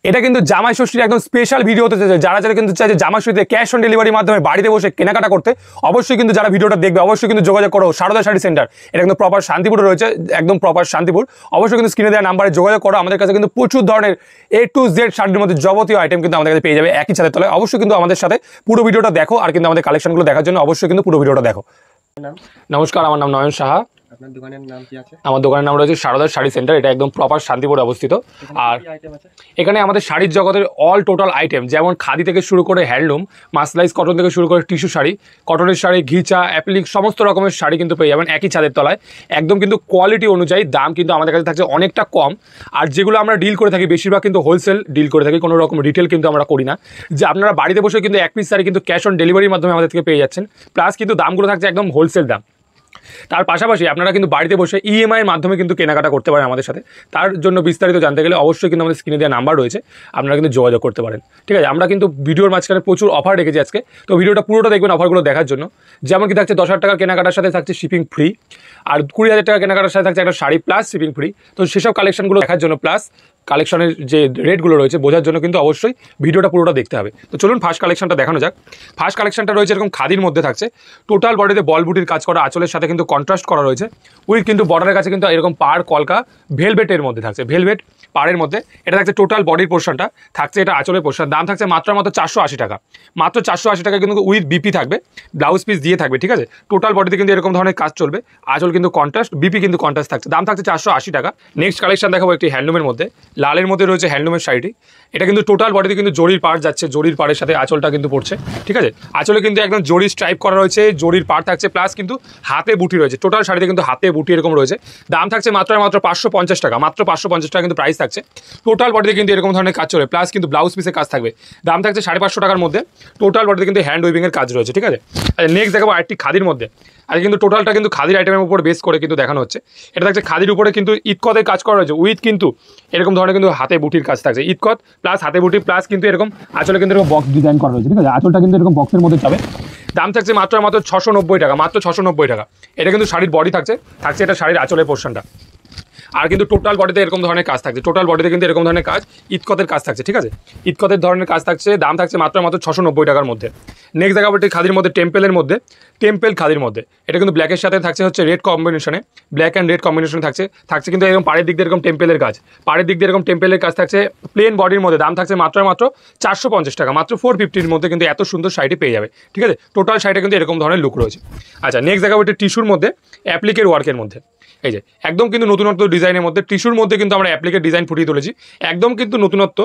এটা কিন্তু জামাই ষষ্ঠীর একদম স্পেশাল ভিডিও হতে চাইছে। যারা যারা কিন্তু চাই যে জামাই ষষ্ঠীতে ক্যাশ অন ডেলিভারির মাধ্যমে বাড়িতে বসে কেনাকাটা করতে, অবশ্যই কিন্তু যারা ভিডিওটা দেখবে অবশ্যই কিন্তু যোগাযোগ করো সারদা শাড়ি সেন্টার। এটা কিন্তু প্রপার শান্তিপুরে রয়েছে, একদম প্রপার শান্তিপুর। অবশ্যই কিন্তু স্ক্রিনে দেওয়া নাম্বারে যোগাযোগ করো। আমাদের কাছে কিন্তু প্রচুর ধরনের A to Z শাড়ির মধ্যে যাবতীয় আইটেম কিন্তু আমাদের কাছে পেয়ে যাবে একই ছাদের তলায়। অবশ্যই কিন্তু আমাদের সাথে পুরো ভিডিওটা দেখো, আর কিন্তু আমাদের কালেকশনগুলো দেখার জন্য অবশ্যই কিন্তু পুরো ভিডিওটা দেখো। নমস্কার, আমার নাম নয়ন সাহা। আপনার দোকানের নাম কি আছে? আমার দোকানের নাম রয়েছে সারদা শাড়ি সেন্টার। এটা একদম প্রপার শান্তিপুরে অবস্থিত। আর এখানে আমাদের শাড়ির জগতের অল টোটাল আইটেম, যেমন খাদি থেকে শুরু করে হ্যান্ডলুম, মাসলাইজ কটন থেকে শুরু করে টিস্যু শাড়ি, কটনের শাড়ি, ঘিচা, অ্যাপ্লিক, সমস্ত রকমের শাড়ি কিন্তু পেয়ে যাবেন একই ছাদের তলায়। একদম কিন্তু কোয়ালিটি অনুযায়ী দাম কিন্তু আমাদের কাছে থাকছে অনেকটা কম। আর যেগুলো আমরা ডিল করে থাকি বেশিরভাগ কিন্তু হোলসেল ডিল করে থাকি, কোনো রকম রিটেল কিন্তু আমরা করি না। যে আপনারা বাড়িতে বসে কিন্তু এক পিস শাড়ি কিন্তু ক্যাশ অন ডেলিভারির মাধ্যমে আমাদের থেকে পেয়ে যাচ্ছেন। প্লাস কিন্তু দামগুলো থাকছে একদম হোলসেল দাম। তার পাশাপাশি আপনারা কিন্তু বাড়িতে বসে EMI এর মাধ্যমে কিন্তু কেনাকাটা করতে পারেন আমাদের সাথে। তার জন্য বিস্তারিত জানতে গেলে অবশ্যই কিন্তু আমাদের স্ক্রিনে দেওয়া নাম্বার রয়েছে, আপনারা কিন্তু যোগাযোগ করতে পারেন। ঠিক আছে, আমরা কিন্তু ভিডিওর মাঝখানে প্রচুর অফার রেখেছি আজকে, তো ভিডিওটা পুরোটা দেখবেন অফারগুলো দেখার জন্য। যেমন কি থাকছে 10,000 টাকার কেনাকাটার সাথে থাকছে শিপিং ফ্রি, আর 20,000 টাকা কেনাকাটার সাথে থাকছে একটা শাড়ি প্লাস শিপিং ফ্রি। তো সেসব কালেকশনগুলো দেখার জন্য প্লাস কালেকশনের যে রেটগুলো রয়েছে বোঝার জন্য কিন্তু অবশ্যই ভিডিওটা পুরোটা দেখতে হবে। তো চলুন ফার্স্ট কালেকশনটা দেখানো যাক। ফার্স্ট কালেকশনটা রয়েছে এরকম খাদির মধ্যে থাকছে, টোটাল বডিতে বল বুটির কাজ করা, আঁচলের সাথে কিন্তু কন্ট্রাস্ট করা রয়েছে উইথ কিন্তু বর্ডারের কাছে কিন্তু এরকম পাড় কলকা ভেলভেটের মধ্যে থাকছে, ভেলভেট পাড়ের মধ্যে এটা থাকছে। টোটাল বডির পোর্শনটা থাকছে, এটা আঁচলের পোর্শন। দাম থাকছে মাত্র 480 টাকা, মাত্র 480 টাকা কিন্তু উইথ বিপি থাকবে, ব্লাউজ পিস দিয়ে থাকবে। ঠিক আছে, টোটাল বডিতে কিন্তু এরকম ধরনের কাজ চলবে, আঁচল কিন্তু কন্ট্রাস্ট, বিপি কিন্তু কন্ট্রাস্ট থাকছে। দাম থাকছে 480 টাকা। নেক্সট কালেকশন দেখাবো একটি হ্যান্ডলুমের মধ্যে, লালের মধ্যে রয়েছে হ্যান্ডলুমের শাড়িটি। এটা কিন্তু টোটাল বডিতে কিন্তু জরির পাড় যাচ্ছে, জরির পাড়ের সাথে আঁচলটা কিন্তু পড়ছে। ঠিক আছে, আঁচলে কিন্তু একদম জরি স্ট্রাইপ করা রয়েছে, জরির পাড় থাকছে, প্লাস কিন্তু হাতে বুটি রয়েছে। টোটাল শাড়িতে কিন্তু হাতে বুটি এরকম রয়েছে। দাম থাকছে মাত্র 550 টাকা, মাত্র 550 টাকা কিন্তু প্রাইস থাকছে। টোটাল বডিতে কিন্তু এরকম ধরনের কাজ চলে, প্লাস কিন্তু ব্লাউজ পিসের কাজ থাকবে। দাম থাকছে 550 টাকার মধ্যে। টোটাল বডিতে কিন্তু হ্যান্ড উইভিংয়ের কাজ রয়েছে। ঠিক আছে, আচ্ছা নেক্সট দেখাবো আরেকটি খাদির মধ্যে। আর কিন্তু টোটালটা কিন্তু খাদির আইটেমের উপর বেস করে কিন্তু দেখানো হচ্ছে। এটা থাকছে খাদির উপরে কিন্তু ইটকতের কাজ করা রয়েছে উইথ কিন্তু এরকম ধরনের কিন্তু হাতে বুটির কাজ থাকছে, ইটকত প্লাস হাতে বুটি প্লাস কিন্তু এরকম আঁচলে কিন্তু এরকম বক্স ডিজাইন করা রয়েছে। ঠিক আছে, আঁচলটা কিন্তু এরকম বক্সের মধ্যে যাবে। দাম থাকছে মাত্র 690 টাকা, মাত্র 690 টাকা। এটা কিন্তু শাড়ির বডি থাকছে, এটা শাড়ির আঁচলের পোর্শনটা। আর কিন্তু টোটাল বডিতে এরকম ধরনের কাজ থাকছে, টোটাল বডিতে কিন্তু এরকম ধরনের কাজ ইটকতের কাজ থাকছে। ঠিক আছে, ইটকতের ধরনের কাজ থাকছে। দাম থাকছে মাত্র 690 টাকার মধ্যে। নেক্সট দেখাবো একটি খাদির মধ্যে, টেম্পেলের মধ্যে, টেম্পেল খাদির মধ্যে। এটা কিন্তু ব্ল্যাকের সাথে থাকছে হচ্ছে রেড কম্বিনেশনে, ব্ল্যাক অ্যান্ড রেড কম্বিনেশন থাকছে কিন্তু এরকম পাড়ের দিক দিয়ে এরকম টেম্পেলের কাজ, পাড়ের দিক দিয়ে এরকম টেম্পেলের কাজ থাকছে প্লেন বডির মধ্যে। দাম থাকছে মাত্র 450 টাকা, মাত্র 450-র মধ্যে কিন্তু এত সুন্দর শাড়িটি পেয়ে যাবে। ঠিক আছে, টোটাল শাড়িটা কিন্তু এরকম ধরনের লুক রয়েছে। আচ্ছা নেক্সট দেখাবো একটি টিস্যুর মধ্যে, অ্যাপ্লিকের ওয়ার্কের মধ্যে। এই যে একদম কিন্তু নতুনত্ব ডিজাইনের মধ্যে, টিস্যুর মধ্যে কিন্তু আমরা অ্যাপ্লিকের ডিজাইন ফুটিয়ে তুলেছি, একদম কিন্তু নতুনত্ব,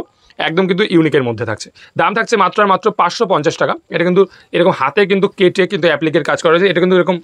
একদম কিন্তু ইউনিকের মধ্যে থাকছে। দাম থাকছে মাত্র 550 টাকা। এটা কিন্তু এরকম হাতে কিন্তু কেটে কিন্তু অ্যাপ্লিকের কাজ করা হয়েছে। এটা কিন্তু এরকম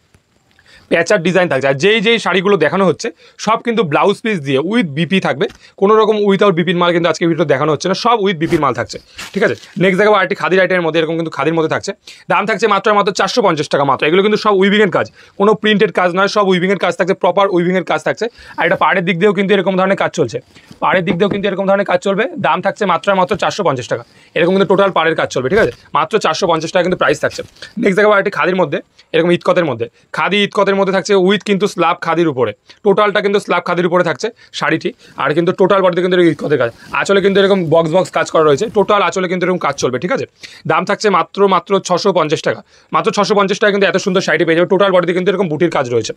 প্যাচার ডিজাইন থাকছে। আর যেই শাড়িগুলো দেখানো হচ্ছে সব কিন্তু ব্লাউজ পিস দিয়ে উইথ বিপি থাকবে, কোনো রকম উইথাউট বিপির মাল কিন্তু আজকে ভিডিও দেখানো হচ্ছে না, সব উইথ বিপির মাল থাকছে। ঠিক আছে, নেক্সট দেখাবো আরেকটি খাদির আইটেমের মধ্যে, এরকম কিন্তু খাদির মধ্যে থাকছে। দাম থাকছে মাত্র 450 টাকা মাত্র। এগুলো কিন্তু সব উইভিংয়ের কাজ, কোনো প্রিন্টেড কাজ নয়, সব উইভিংয়ের কাজ থাকছে, প্রপার উইভিংয়ের কাজ থাকছে। আর এটা পাড়ের দিক দিয়েও কিন্তু এরকম ধরনের কাজ চলছে, পাড়ের দিক দিয়েও কিন্তু এরকম ধরনের কাজ চলবে। দাম থাকছে মাত্র 450 টাকা। এরকম কিন্তু টোটাল পাড়ের কাজ চলবে। ঠিক আছে, মাত্র 450 টাকা কিন্তু প্রাইস থাকছে। নেক্সট দেখাবো আরেকটি খাদির মধ্যে, এরকম ইটকতের মধ্যে, খাদি ইটকতের মধ্যে থাকছে উইথ কিন্তু স্ল্যাব খাদির উপরে, টোটালটা কিন্তু স্ল্যাব খাদির উপরে থাকছে শাড়িটি। আর কিন্তু টোটাল বডিতে কিন্তু ইটকতের কাজ, আঁচলে কিন্তু এরকম বক্স কাজ করা রয়েছে, টোটাল আঁচলে কিন্তু এরকম কাজ চলবে। ঠিক আছে, দাম থাকছে মাত্র 650 টাকা, মাত্র 650 টাকা কিন্তু এত সুন্দর শাড়িটি পেয়ে যাবে। টোটাল বডিতে কিন্তু এরকম বুটির কাজ রয়েছে।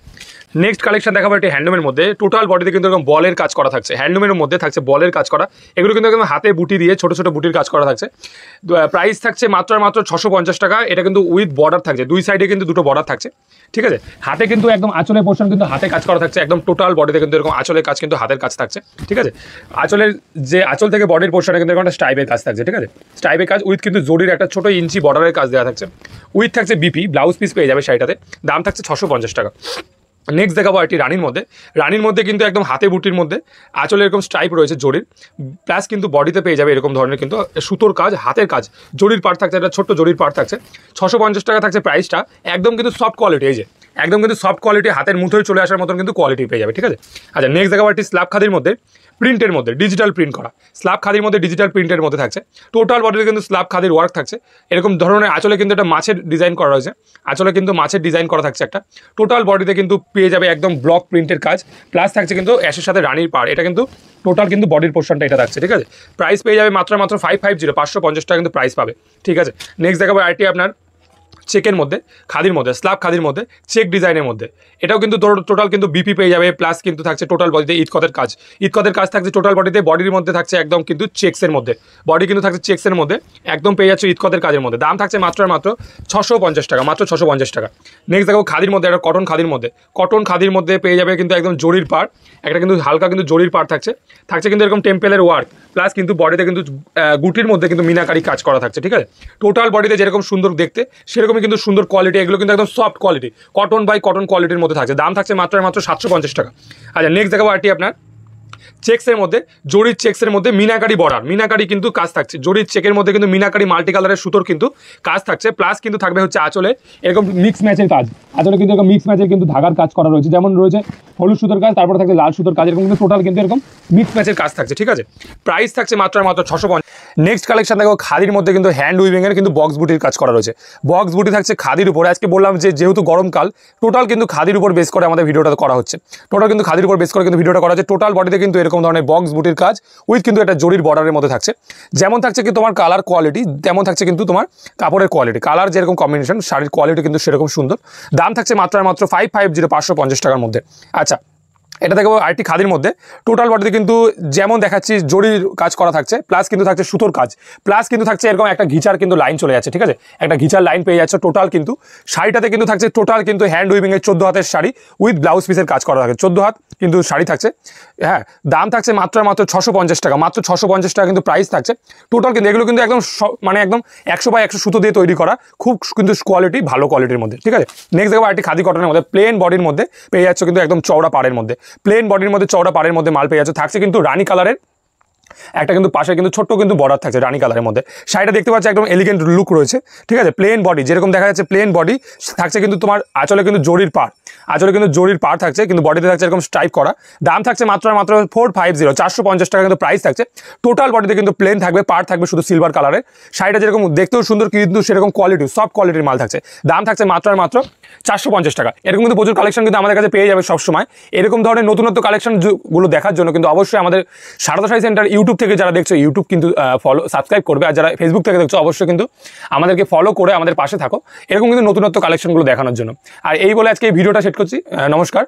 নেক্সট কালেকশন দেখাবো একটি হ্যান্ডলুমের মধ্যে, টোটাল বডিতে কিন্তু এরকম বলের কাজ করা থাকছে, হ্যান্ডলুমের মধ্যে থাকছে বলের কাজ করা। এগুলো কিন্তু একদম হাতে বুটি দিয়ে ছোট ছোট বুটির কাজ করা থাকছে। প্রাইস থাকছে মাত্র 650 টাকা। এটা কিন্তু উইথ বর্ডার থাকছে, দুই সাইডে কিন্তু দুটো বর্ডার থাকছে। ঠিক আছে, হাতে কিন্তু একদম আঁচলের পোর্শন কিন্তু হাতে কাজ করা থাকছে, একদম টোটাল বডিতে কিন্তু এরকম আঁচলের কাজ কিন্তু হাতের কাজ থাকছে। ঠিক আছে, আঁচলের যে আঁচল থেকে বডির পোর্শনে কিন্তু এরকম একটা স্টাইপের কাজ থাকছে। ঠিক আছে, স্টাইপের কাজ উইথ কিন্তু জরির একটা ছোট ইঞ্চি বর্ডারের কাজ দেওয়া থাকছে, উইথ থাকছে বিপি, ব্লাউজ পিস পেয়ে যাবে শাড়িটাতে। দাম থাকছে 650 টাকা। নেক্সট দেখাবো একটি রানীর মধ্যে, রানীর মধ্যে কিন্তু একদম হাতে বুটির মধ্যে আঁচলে এরকম স্ট্রাইপ রয়েছে জরির, প্লাস কিন্তু বডিতে পেয়ে যাবে এরকম ধরনের কিন্তু সুতোর কাজ, হাতের কাজ, জরির পার্ট থাকছে, একটা ছোট্ট জরির পার্ট থাকছে। 650 টাকা থাকছে প্রাইসটা, একদম কিন্তু সফট কোয়ালিটি। এই যে একদম কিন্তু সফট কোয়ালিটি, হাতের মুঠোয় চলে আসার মতন কিন্তু কোয়ালিটি পেয়ে যাবে, ঠিক আছে। আচ্ছা নেক্সট দেখাবো একটি স্ল্যাব খাদির মধ্যে প্রিন্টের মধ্যে ডিজিটাল প্রিন্ট করা, স্ল্যাব খাদির মধ্যে ডিজিটাল প্রিন্টের মধ্যে থাকছে, টোটাল বডিতে কিন্তু স্ল্যাব খাদির ওয়ার্ক থাকছে। এরকম ধরনের আঁচলে কিন্তু একটা মাছের ডিজাইন করা রয়েছে, আঁচলে কিন্তু মাছের ডিজাইন করা থাকছে একটা। টোটাল বডিতে কিন্তু পেয়ে যাবে একদম ব্লক প্রিন্টের কাজ, প্লাস থাকছে কিন্তু অ্যাশের সাথে রানীর পাড়। এটা কিন্তু টোটাল কিন্তু বডির পোর্শনটা এটা থাকছে, ঠিক আছে। প্রাইস পেয়ে যাবে মাত্র 550, 550 টাকা কিন্তু প্রাইস পাবে, ঠিক আছে। নেক্সট দেখাবো আইটি আপনার চেকের মধ্যে খাদির মধ্যে স্ল্যাব খাদির মধ্যে চেক ডিজাইনের মধ্যে। এটাও কিন্তু টোটাল কিন্তু বিপি পেয়ে যাবে, প্লাস কিন্তু থাকছে টোটাল বডিতে ইটকতের কাজ, ইটকতের কাজ থাকছে টোটাল বডিতে, বডির মধ্যে থাকছে একদম কিন্তু চেক্সের মধ্যে, বডি কিন্তু থাকছে চেক্সের মধ্যে, একদম পেয়ে যাচ্ছে ইটকতের কাজের মধ্যে। দাম থাকছে মাত্র 650 টাকা, মাত্র 650 টাকা। নেক্সট দেখো খাদির মধ্যে একটা কটন খাদির মধ্যে, কটন খাদির মধ্যে পেয়ে যাবে কিন্তু একদম জরির পাড়, একটা কিন্তু হালকা কিন্তু জরির পাড় থাকছে, থাকছে কিন্তু এরকম টেম্পেলের ওয়ার্ক, প্লাস কিন্তু বডিতে কিন্তু গুটির মধ্যে কিন্তু মিনাকারি কাজ করা থাকছে, ঠিক আছে। টোটাল বডিতে যেরকম সুন্দর দেখতে সেরকমই কিন্তু সুন্দর কোয়ালিটি, এগুলো কিন্তু একদম soft quality, cotton by cotton কোয়ালিটির মধ্যে থাকছে। দাম থাকছে মাত্র 750 টাকা। আচ্ছা নেক্সট দেখাবো আরটি আপনার চেক্সের মধ্যে, জরির চেক্সের মধ্যে মিনাকারি বর্ডার, মিনাকারি কিন্তু কাজ থাকছে, জরির চেকের মধ্যে কিন্তু মিনাকারি মাল্টি কালারের সুতোর কিন্তু কাজ থাকছে, প্লাস কিন্তু থাকবে হচ্ছে আঁচলে এরকম মিক্স ম্যাচের কাজ, আঁচলে কিন্তু এরকম মিক্স ম্যাচের কিন্তু ধাগার কাজ করা রয়েছে, যেমন রয়েছে হলুদ সুতোর কাজ, তারপরে থাকছে লাল সুতোর কাজ, এরকম কিন্তু টোটাল কিন্তু এরকম মিক্স ম্যাচের কাজ থাকছে, ঠিক আছে। প্রাইস থাকছে মাত্র 650। নেক্সট কালেকশন দেখো খাদির মধ্যে কিন্তু হ্যান্ড উইভিংয়ের কিন্তু বক্স বুটির কাজ করা রয়েছে, বক্স বুটি থাকছে খাদির উপরে। আজকে বললাম যে যেহেতু গরমকাল টোটাল কিন্তু খাদির উপর বেস করে আমাদের ভিডিওটা করা হচ্ছে, টোটাল কিন্তু খাদির উপর বেস করে কিন্তু ভিডিওটা করা হচ্ছে। টোটাল বডিতে কিন্তু এরকম ধরনের বক্স বুটির কাজ উইথ কিন্তু একটা জরির বর্ডারের মধ্যে থাকছে, যেমন থাকছে কি তোমার কালার কোয়ালিটি তেমন থাকছে কিন্তু তোমার কাপড়ের কোয়ালিটি, কালার যেরকম কম্বিনেশন শাড়ির কোয়ালিটি কিন্তু সেরকম সুন্দর। দাম থাকছে মাত্র 550, 550 টাকার মধ্যে। আচ্ছা এটা দেখো আরেকটি খাদির মধ্যে টোটাল বডিতে কিন্তু যেমন দেখাচ্ছি জরির কাজ করা থাকছে, প্লাস কিন্তু থাকছে সুতোর কাজ, প্লাস কিন্তু থাকছে এরকম একটা ঘিচার কিন্তু লাইন চলে যাচ্ছে, ঠিক আছে, একটা ঘিচার লাইন পেয়ে যাচ্ছে। টোটাল কিন্তু শাড়িটাতে কিন্তু থাকছে টোটাল কিন্তু হ্যান্ড উইভিংয়ের 14 হাতের শাড়ি উইথ ব্লাউজ পিসের কাজ করা থাকে, 14 হাত কিন্তু শাড়ি থাকছে। হ্যাঁ দাম থাকছে মাত্র 650 টাকা, মাত্র 650 টাকা কিন্তু প্রাইস থাকছে। টোটাল কিন্তু এগুলো কিন্তু একদম মানে একদম 100/100 সুতো দিয়ে তৈরি করা, খুব কিন্তু কোয়ালিটি ভালো কোয়ালিটির মধ্যে, ঠিক আছে। নেক্সট দেখো আরেকটি খাদি কটনের মধ্যে প্লেন বডির মধ্যে পেয়ে যাচ্ছে কিন্তু একদম চওড়া পাড়ের মধ্যে, প্লেন বডির মধ্যে চওড়া পাড়ের মধ্যে মাল পেয়ে যাচ্ছে, থাকছে কিন্তু রানী কালারের একটা কিন্তু পাশে কিন্তু ছোট্ট কিন্তু বর্ডার থাকছে রানী কালারের মধ্যে। শাড়িটা দেখতে পাচ্ছি একদম এলিগেন্ট লুক রয়েছে, ঠিক আছে। প্লেন বডি যেরকম দেখা যাচ্ছে প্লেন বডি থাকছে কিন্তু তোমার আঁচলে কিন্তু জরির পাড়, আঁচলে কিন্তু জরির পাড় থাকছে, কিন্তু বডিতে থাকছে এরকম স্ট্রাইপ করা। দাম থাকছে মাত্র 450, 450 টাকা কিন্তু প্রাইস থাকছে। টোটাল বডিতে কিন্তু প্লেন থাকবে, পাড় থাকবে শুধু সিলভার কালারের। শাড়িটা যেরকম দেখতেও সুন্দর কিন্তু সেরকম কোয়ালিটি সফট কোয়ালিটির মাল থাকছে। দাম থাকছে মাত্র 450 টাকা। এরকম কিন্তু প্রচুর কালেকশন কিন্তু আমাদের কাছে পেয়ে যাবে সবসময়। এরকম ধরনের নতুনত্ব কালেকশনগুলো দেখার জন্য কিন্তু অবশ্যই আমাদের সারদা শাড়ি সেন্টার ইউটিউব থেকে যারা দেখছো ইউটিউব কিন্তু সাবস্ক্রাইব করবে, আর যারা ফেসবুক থেকে দেখছো অবশ্যই কিন্তু আমাদেরকে ফলো করে আমাদের পাশে থাকো, এরকম কিন্তু নতুনত্ব কালেকশনগুলো দেখানোর জন্য। আর এই বলে আজকে এই ভিডিওটা সেট করছি। নমস্কার।